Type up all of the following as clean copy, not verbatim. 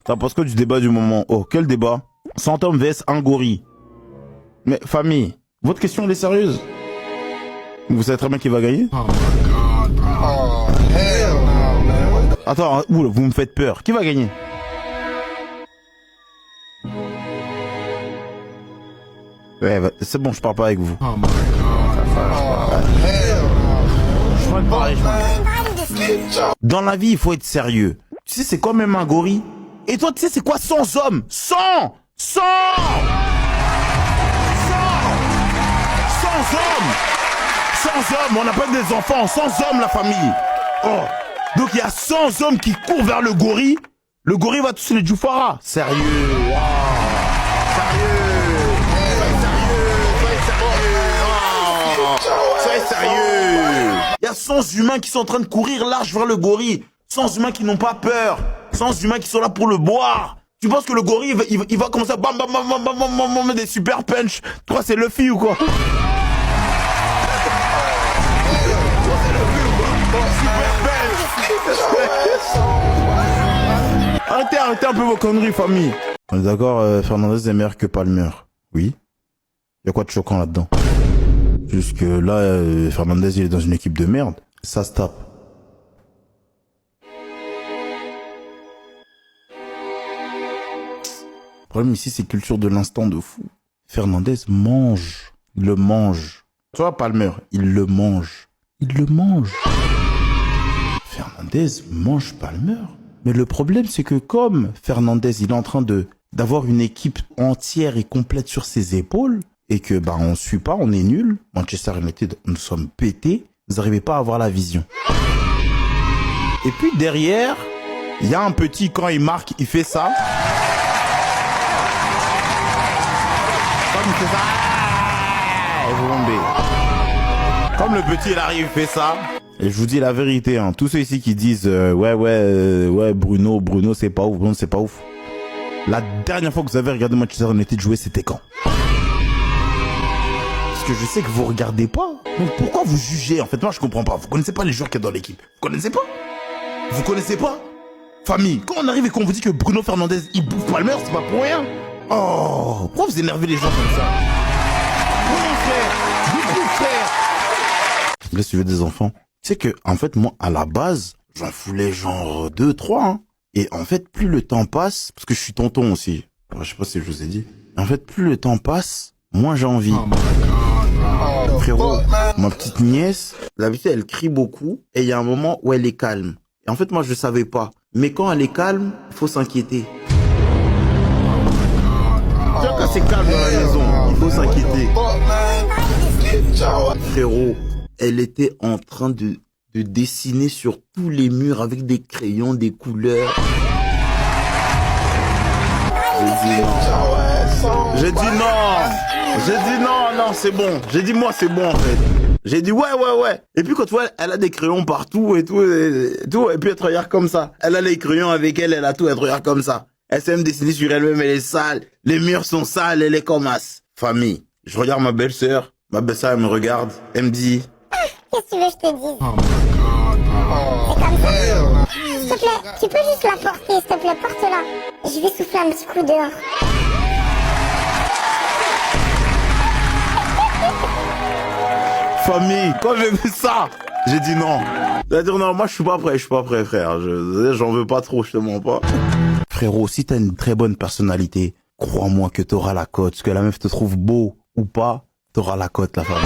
T'en penses quoi du débat du moment? Oh, quel débat? 100 hommes vs un gorille. Mais famille, votre question elle est sérieuse? Vous savez très bien qui va gagner? Oh my god, bro. Oh, hell no, man. Attends, vous me faites peur. Qui va gagner? Ouais, c'est bon, je parle pas avec vous. Oh my god. Oh, hell no. Je parle pas, Dans la vie, il faut être sérieux. Tu sais, c'est quand même un gorille. Et toi, tu sais, c'est quoi 100 hommes? 100 100 100 hommes 100 hommes, on n'a pas des enfants, 100 hommes la famille. Oh, donc il y a 100 hommes qui courent vers le gorille. Le gorille va tous les Djoufara. Sérieux, wow. Soyez sérieux. Il y a 100 humains qui sont en train de courir large vers le gorille. 100 humains qui n'ont pas peur. 100 humains qui sont là pour le boire. Tu penses que le gorille, il va commencer à bam bam bam bam bam bam bam des super punch. Tu crois c'est Luffy ou quoi? Arrêtez un peu vos conneries, famille. On est d'accord, Fernandez est meilleur que Palmer. Oui. Il y a quoi de choquant là-dedans? Jusque là, Fernandez il est dans une équipe de merde. Ça se tape. Le problème ici, c'est culture de l'instant de fou. Fernandez mange. Il le mange. Tu vois, Palmer, il le mange. Il le mange. Fernandez mange Palmer. Mais le problème, c'est que comme Fernandez, il est en train d'avoir une équipe entière et complète sur ses épaules, et que on suit pas, on est nul. Manchester United, nous sommes pétés. Vous n'arrivez pas à avoir la vision. Et puis derrière, il y a un petit, quand il marque, il fait ça. Comme il fait ça. Et vous tombez. Comme le petit, il arrive, il fait ça. Et je vous dis la vérité, hein, tous ceux ici qui disent ouais Bruno c'est pas ouf, Bruno c'est pas ouf. La dernière fois que vous avez regardé Manchester United jouer, c'était quand? Parce que je sais que vous regardez pas. Donc pourquoi vous jugez? En fait, moi je comprends pas. Vous connaissez pas les joueurs qu'il y a dans l'équipe. Vous connaissez pas? Vous connaissez pas? Famille, quand on arrive et qu'on vous dit que Bruno Fernandez il bouffe Palmer, c'est pas pour rien. Oh, pourquoi vous énervez les gens comme ça? Oui frère, beaucoup frère. Là, si tu veux des enfants. Tu sais que, en fait, moi, à la base, j'en foulais genre 2, 3, hein. Et en fait, plus le temps passe, parce que je suis tonton aussi. Je sais pas si je vous ai dit. En fait, plus le temps passe, moins j'ai envie. Oh my god, bro. Frérot, ma petite nièce, d'habitude, elle crie beaucoup, et il y a un moment où elle est calme. Et en fait, moi, je savais pas. Mais quand elle est calme, il faut s'inquiéter. Tu vois, quand c'est calme dans la maison, il faut s'inquiéter. Frérot, elle était en train de dessiner sur tous les murs avec des crayons, des couleurs. J'ai dit non, c'est bon. J'ai dit moi, c'est bon en fait. J'ai dit ouais. Et puis quand tu vois, elle a des crayons partout et tout, et puis elle te regarde comme ça. Elle a les crayons avec elle a tout, elle te regarde comme ça. Elle sait me dessiner sur elle-même, elle est sale. Les murs sont sales, elle est comme as. Famille, je regarde ma belle-sœur elle me regarde, elle me dit... Qu'est-ce que tu veux que je te dise? Oh my god, bro. C'est comme ça. S'il te plaît, tu peux juste la porter, s'il te plaît, porte-la. Je vais souffler un petit coup dehors. Famille, quand j'ai vu ça, j'ai dit non. C'est-à-dire non, moi je suis pas prêt, frère. J'en veux pas trop, je te mens pas. Frérot, si t'as une très bonne personnalité, crois-moi que t'auras la cote. Parce que la meuf te trouve beau ou pas, t'auras la cote, la femme.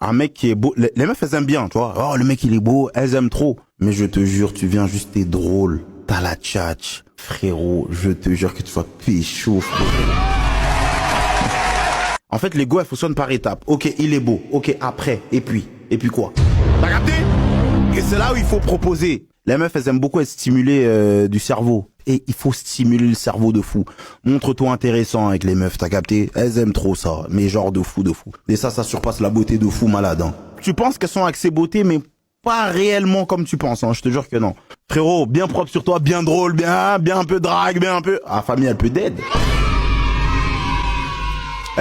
Un mec qui est beau, les meufs elles aiment bien, tu vois. Oh, le mec il est beau, elles aiment trop. Mais je te jure, tu viens juste, t'es drôle. T'as la tchatch. Frérot, je te jure que tu vas pécho, frérot. En fait, l'ego, elle fonctionne par étapes. Ok, il est beau. Ok, après. Et puis quoi? T'as capté? Et c'est là où il faut proposer. Les meufs, elles aiment beaucoup être stimulées du cerveau. Et il faut stimuler le cerveau de fou. Montre-toi intéressant avec les meufs, t'as capté? Elles aiment trop ça. Mais genre de fou. Et ça surpasse la beauté de fou malade. Hein. Tu penses qu'elles sont axées beauté, mais pas réellement comme tu penses. Hein. Je te jure que non. Frérot, bien propre sur toi, bien drôle, bien un peu drague, bien un peu... Ah, famille, elle peut d'aide.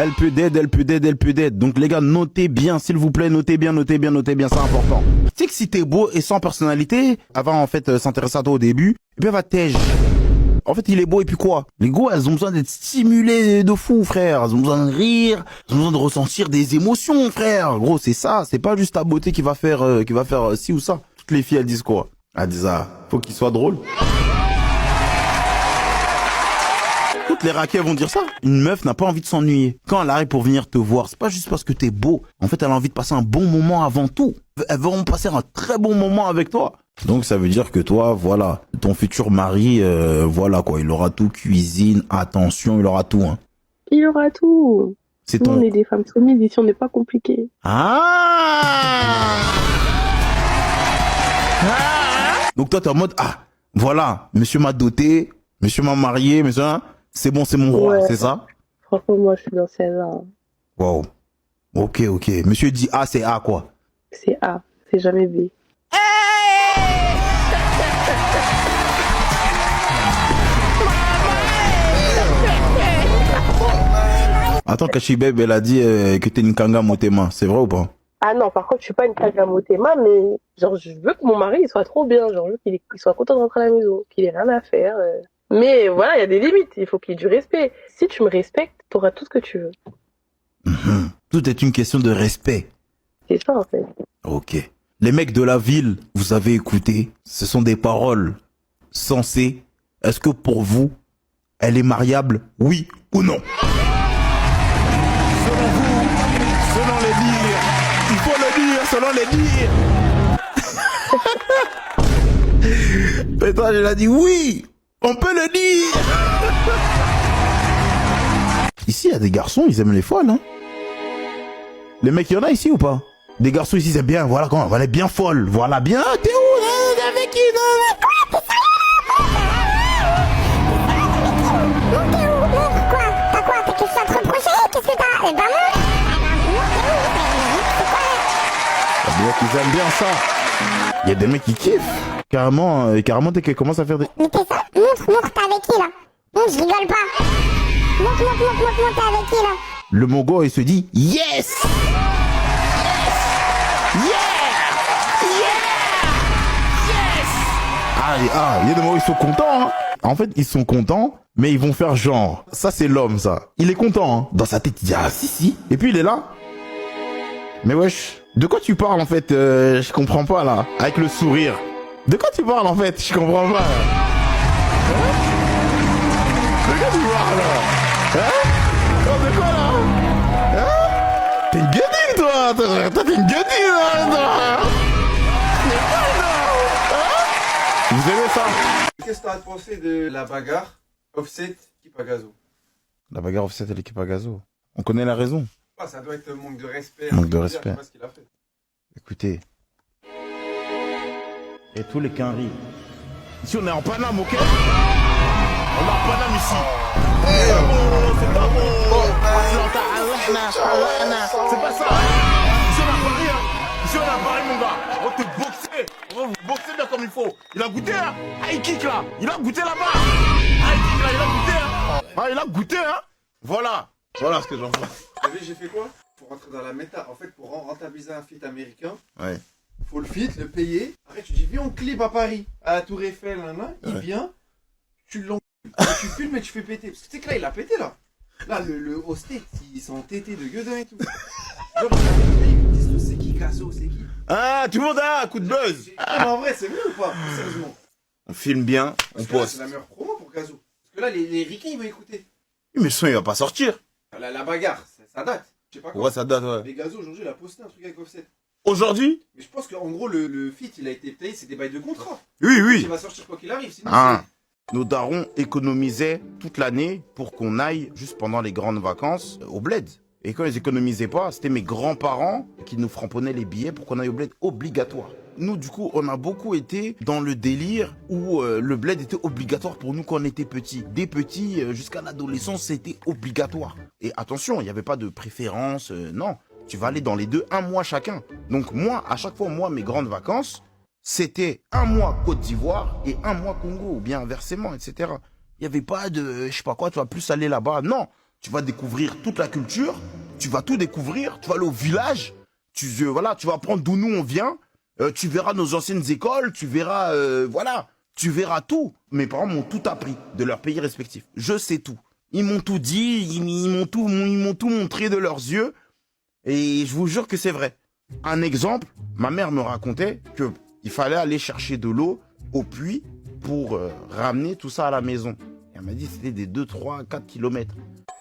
Elle peut d'être, elle peut d'être, elle peut d'être. Donc les gars, notez bien, s'il vous plaît, notez bien, notez bien, notez bien, c'est important. Tu sais que si t'es beau et sans personnalité, avant en fait s'intéresser à toi au début, et puis elle va t'aider. En fait, il est beau et puis quoi? Les go, elles ont besoin d'être stimulées de fou, frère. Elles ont besoin de rire, elles ont besoin de ressentir des émotions, frère. Gros, c'est ça. C'est pas juste ta beauté qui va faire ci ou ça. Toutes les filles, elles disent quoi? Elles disent faut qu'il soit drôle. Toutes les raquettes vont dire ça. Une meuf n'a pas envie de s'ennuyer. Quand elle arrive pour venir te voir, c'est pas juste parce que t'es beau. En fait, elle a envie de passer un bon moment avant tout. Elles vont passer un très bon moment avec toi. Donc ça veut dire que toi, voilà, ton futur mari, voilà quoi, il aura tout, cuisine, attention, il aura tout. Hein. Il aura tout. C'est Nous, ton... on est des femmes solides ici, on n'est pas compliqués. Donc toi, t'es en mode, voilà, monsieur m'a doté, monsieur m'a marié, monsieur, hein, c'est bon, c'est mon roi, Ouais. c'est ça? Franchement, moi, je suis dans celle-là. Wow. Ok. Monsieur dit A, c'est A quoi? C'est A, c'est jamais B. Attends, Kachibeb, elle a dit que t'es une kanga motema, c'est vrai ou pas? Ah non, par contre, je suis pas une kagamotema, mais genre, je veux que mon mari, il soit trop bien. Genre, je veux qu'il soit content de rentrer à la maison, qu'il ait rien à faire. Mais voilà, il y a des limites. Il faut qu'il y ait du respect. Si tu me respectes, t'auras tout ce que tu veux. Tout est une question de respect. C'est ça, en fait. Ok. Les mecs de la ville, vous avez écouté, ce sont des paroles sensées. Est-ce que pour vous, elle est mariable, oui ou non? Selon vous, selon les dires, il faut le dire, selon les dires. Pétage, il a dit oui, on peut le dire. Ici, il y a des garçons, ils aiment les folles. Hein. Les mecs, il y en a ici ou pas? Des garçons ici, c'est bien, voilà comment, elle est bien folle, voilà bien. T'es où, là, avec qui, là? T'es où? Quoi? T'as quoi? T'as quelque chose à te reprocher? Qu'est-ce que t'as? Eh ben non! Il y a des mecs qui aiment bien ça. Il y a des mecs qui kiffent. Carrément, dès qu'elle commence à faire des... Mais t'es ça? Montre, t'es avec qui là? Montre, je rigole pas. Montre, t'es avec qui là? Le Mongo, il se dit yes! Il y a des moments où ils sont contents. Hein. En fait, ils sont contents, mais ils vont faire genre. Ça, c'est l'homme, ça. Il est content. Hein. Dans sa tête, il dit si. Et puis, il est là. Mais wesh, de quoi tu parles, en fait je comprends pas, là. Avec le sourire. De quoi tu parles, en fait je comprends pas. Hein? De quoi tu parles, là hein? Oh, de quoi, là hein? T'es une gueudine, toi. Toi, t'es une gueudine, là, toi. Vous aimez ça? Qu'est-ce que t'as pensé de la bagarre Offset qui Pagazo? La bagarre Offset et l'équipe à gazo. On connaît la raison. Ça doit être manque de respect. Manque de respect. Je sais pas ce qu'il a fait. Écoutez. Et tous les quinries. Ici, on est en Paname, ok? On est en Paname ici. C'est pas bon. C'est pas ça. Ici, on a Paris, hein. Ici, on a Paris, mon gars. On va te boxer. On va vous boxer bien comme il faut. Il a goûté, hein? Il kick, là. Il a goûté là-bas. Il kick, là. Il a goûté, hein? Il a goûté, hein? Voilà. Voilà ce que j'en pense. Vous savez, j'ai fait quoi? Pour rentrer dans la méta, en fait, pour rentabiliser un feat américain, Ouais. faut le feat, le payer. Après, tu dis, viens, on clip à Paris, à la Tour Eiffel, il vient, tu l'encules, tu filmes et tu fais péter. Parce que tu sais que là, il a pété, là. Là, le hosté, ils sont tétés de gueudin et tout. Genre, ils disent, c'est qui Casso, c'est qui? Tout le monde a un coup de buzz. Non, mais en vrai, c'est vrai ou pas? Sérieusement. On filme bien, on Parce que là, poste. c'est la meilleure promo pour Casso. Parce que là, les ricains, ils vont écouter. Mais le son, il va pas sortir. La bagarre, ça date. Je sais pas quoi. Ouais, ça date, ouais. Mais Gazo, aujourd'hui, il a posté un truc avec Offset. Aujourd'hui? Mais je pense qu'en gros, le feat, il a été payé, c'est des bails de contrat. Oui, Il oui. va sortir quoi qu'il arrive. Sinon, Nos darons économisaient toute l'année pour qu'on aille juste pendant les grandes vacances au bled. Et quand ils économisaient pas, c'était mes grands-parents qui nous framponnaient les billets pour qu'on aille au bled obligatoire. Nous, du coup, on a beaucoup été dans le délire où le bled était obligatoire pour nous quand on était petits. Des petits jusqu'à l'adolescence, c'était obligatoire. Et attention, il n'y avait pas de préférence, non. Tu vas aller dans les deux, un mois chacun. Donc moi, à chaque fois, mes grandes vacances, c'était un mois Côte d'Ivoire et un mois Congo, ou bien inversement, etc. Il n'y avait pas de, je sais pas quoi, tu vas plus aller là-bas. Non, tu vas découvrir toute la culture, tu vas tout découvrir, tu vas aller au village, voilà, tu vas apprendre d'où nous on vient, tu verras nos anciennes écoles, tu verras, voilà, tu verras tout. Mes parents m'ont tout appris de leur pays respectif. Je sais tout. Ils m'ont tout dit, ils m'ont tout montré de leurs yeux, et je vous jure que c'est vrai. Un exemple, ma mère me racontait que il fallait aller chercher de l'eau au puits pour ramener tout ça à la maison. Elle m'a dit que c'était des 2, 3, 4 kilomètres.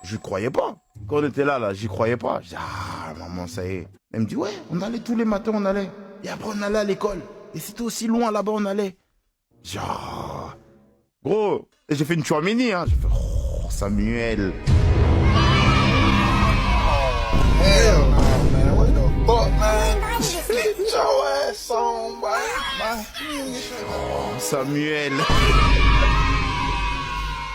Je croyais pas. Quand on était là, j'y croyais pas. Je dis, ah, maman, ça y est. Elle me dit, ouais, on allait tous les matins, on allait. Et après, on allait à l'école. Et c'était aussi loin là-bas, on allait. Je dis, ah. Gros, et j'ai fait une chouamini, hein. J'ai fait, oh, Samuel. Hell no, man. What the fuck, man? Get your ass on, boy. Oh, Samuel.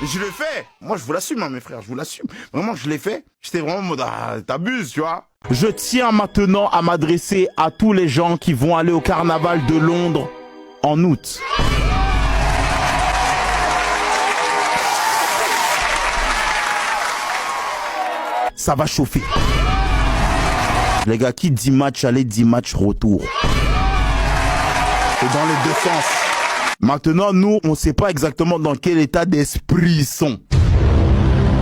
Je le fais. Moi, je vous l'assume, hein, mes frères, je vous l'assume. Vraiment, je l'ai fait. J'étais vraiment en mode, ah, t'abuses, tu vois. Je tiens maintenant à m'adresser à tous les gens qui vont aller au carnaval de Londres en août. Ça va chauffer. Les gars, qui dit match aller, dit match retour. Et dans les deux sens. Maintenant, nous, on ne sait pas exactement dans quel état d'esprit ils sont.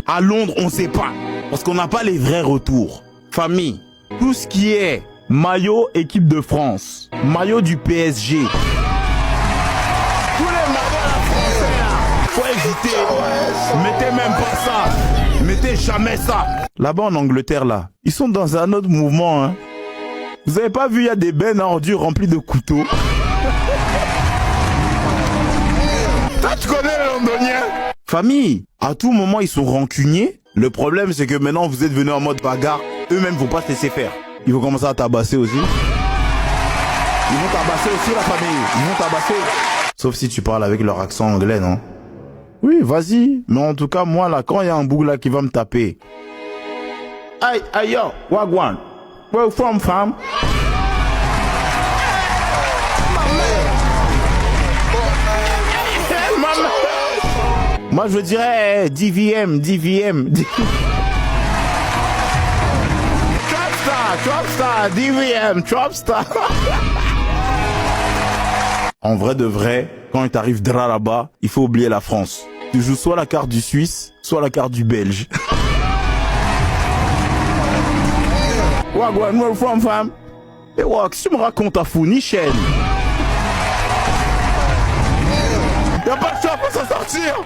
À Londres, on ne sait pas. Parce qu'on n'a pas les vrais retours. Famille, tout ce qui est maillot équipe de France, maillot du PSG, tous les maillots français là, faut éviter. Mettez même pas ça. Mettez jamais ça. Là-bas en Angleterre, là, ils sont dans un autre mouvement. Hein. Vous avez pas vu, il y a des bennes à ordures remplies de couteaux. Toi, tu connais les Londoniens? Famille, à tout moment, ils sont rancuniers. Le problème, c'est que maintenant, vous êtes venus en mode bagarre. Eux-mêmes vont pas se laisser faire. Ils vont commencer à tabasser aussi. Ils vont tabasser aussi, la famille. Ils vont tabasser. Sauf si tu parles avec leur accent anglais, non? Oui, vas-y. Mais en tout cas, moi, là, quand il y a un boug là qui va me taper. Hey, hey, yo, Wagwan. Where you from, fam? Moi, je dirais DVM. Tropstar, DVM, Tropstar. En vrai de vrai, quand il t'arrive Dra là-bas, il faut oublier la France. Tu joues soit la carte du Suisse, soit la carte du Belge. Wagwan, where from, fam? Et Wag, si tu me racontes à fou, ni chaîne. Y'a pas de choix, faut s'en sortir.